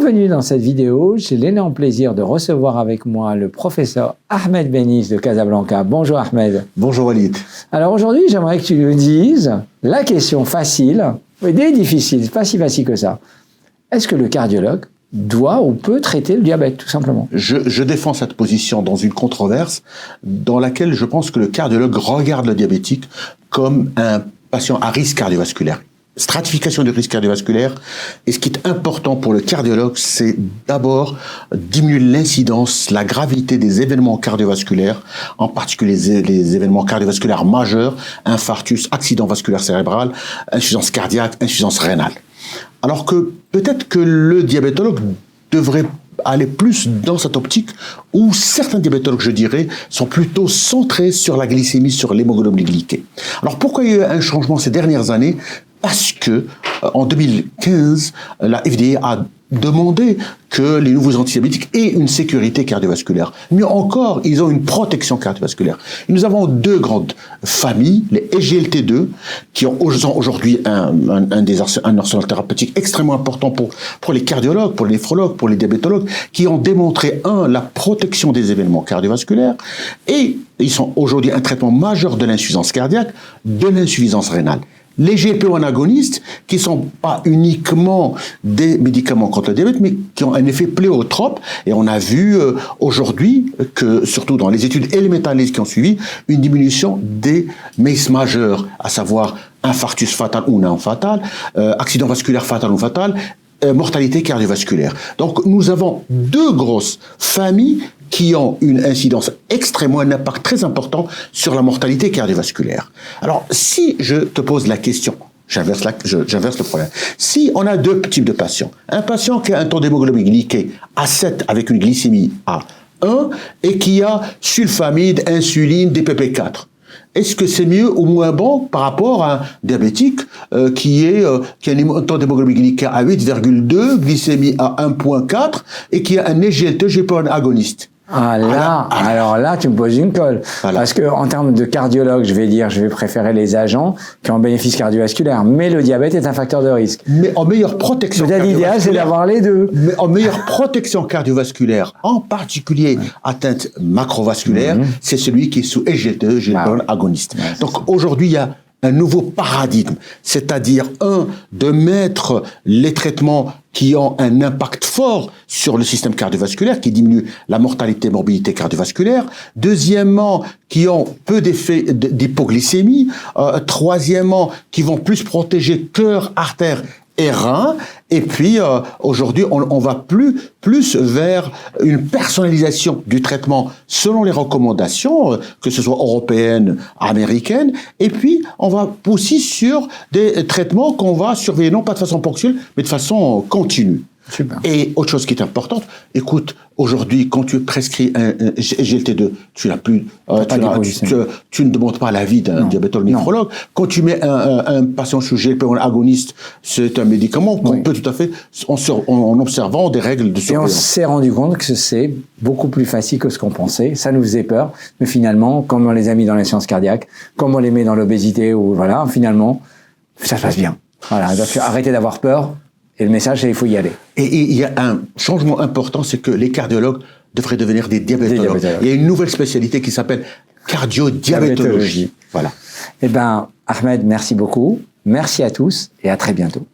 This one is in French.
Bienvenue dans cette vidéo. J'ai l'énorme plaisir de recevoir avec moi le professeur Ahmed Bennis de Casablanca. Bonjour Ahmed. Bonjour Walid. Alors aujourd'hui, j'aimerais que tu nous dises la question facile, mais difficile, c'est pas si facile que ça. Est-ce que le cardiologue doit ou peut traiter le diabète, tout simplement? Je défends cette position dans une controverse dans laquelle je pense que le cardiologue regarde le diabétique comme un patient à risque cardiovasculaire. Stratification du risque cardiovasculaire. Et ce qui est important pour le cardiologue, c'est d'abord diminuer l'incidence, la gravité des événements cardiovasculaires, en particulier les événements cardiovasculaires majeurs, infarctus, accident vasculaire cérébral, insuffisance cardiaque, insuffisance rénale. Alors que peut-être que le diabétologue devrait aller plus dans cette optique où certains diabétologues, je dirais, sont plutôt centrés sur la glycémie, sur l'hémoglobine glyquée. Alors pourquoi il y a eu un changement ces dernières années? Parce que en 2015, la FDA a demandé que les nouveaux antidiabétiques aient une sécurité cardiovasculaire. Mieux encore, ils ont une protection cardiovasculaire. Et nous avons deux grandes familles, les SGLT2, qui ont aujourd'hui un arsenal thérapeutique extrêmement important pour les cardiologues, pour les néphrologues, pour les diabétologues, qui ont démontré, la protection des événements cardiovasculaires, et ils sont aujourd'hui un traitement majeur de l'insuffisance cardiaque, de l'insuffisance rénale. Les GLP-1 agonistes, qui sont pas uniquement des médicaments contre le diabète, mais qui ont un effet pléiotrope. Et on a vu aujourd'hui que, surtout dans les études et les méta-analyses qui ont suivi, une diminution des MACE majeurs, à savoir infarctus fatal ou non fatal, accident vasculaire fatal ou fatal, mortalité cardiovasculaire. Donc nous avons deux grosses familles qui ont une incidence extrêmement, un impact très important sur la mortalité cardiovasculaire. Alors, si je te pose la question, j'inverse le problème. Si on a deux types de patients, un patient qui a un taux d'hémoglobine glyquée à 7 avec une glycémie à 1 et qui a sulfamide, insuline, DPP4, est-ce que c'est mieux ou moins bon par rapport à un diabétique qui a un taux d'hémoglobine glyquée à 8,2, glycémie à 1,4 et qui a un SGLT GLP-1 agoniste? Alors là, tu me poses une colle. Voilà. Parce que en termes de cardiologue, je vais préférer les agents qui ont un bénéfice cardiovasculaire. Mais le diabète est un facteur de risque. Mais en meilleure protection cardiovasculaire. L'idéal, c'est d'avoir les deux. Mais en meilleure protection cardiovasculaire, en particulier atteinte macrovasculaire, c'est celui qui est sous SGLT, GLP-1 agoniste. Donc aujourd'hui, il y a un nouveau paradigme, c'est-à-dire de mettre les traitements qui ont un impact fort sur le système cardiovasculaire, qui diminue la mortalité et morbidité cardiovasculaire. Deuxièmement, qui ont peu d'effets d'hypoglycémie. Troisièmement, qui vont plus protéger cœur, artères et reins. Et puis, aujourd'hui, on va plus vers une personnalisation du traitement selon les recommandations, que ce soit européennes, américaines. Et puis, on va aussi sur des traitements qu'on va surveiller, non pas de façon ponctuelle, mais de façon continue. Super. Et autre chose qui est importante, écoute, aujourd'hui, quand tu prescris un SGLT2, tu n'as plus, tu ne demandes pas l'avis d'un diabétologue néphrologue. Quand tu mets un patient sous GLP-1 agoniste, c'est un médicament qu'on peut tout à fait, en observant des règles de surveillance. Et on s'est rendu compte que c'est beaucoup plus facile que ce qu'on pensait. Ça nous faisait peur, mais finalement, comme on les a mis dans les sciences cardiaques, comme on les met dans l'obésité, ou voilà, finalement, ça se passe bien. Voilà, donc arrêtez d'avoir peur. Et le message, c'est qu'il faut y aller. Et il y a un changement important, c'est que les cardiologues devraient devenir des diabétologues. Il y a une nouvelle spécialité qui s'appelle cardio-diabétologie. Voilà. Eh ben, Ahmed, merci beaucoup. Merci à tous et à très bientôt.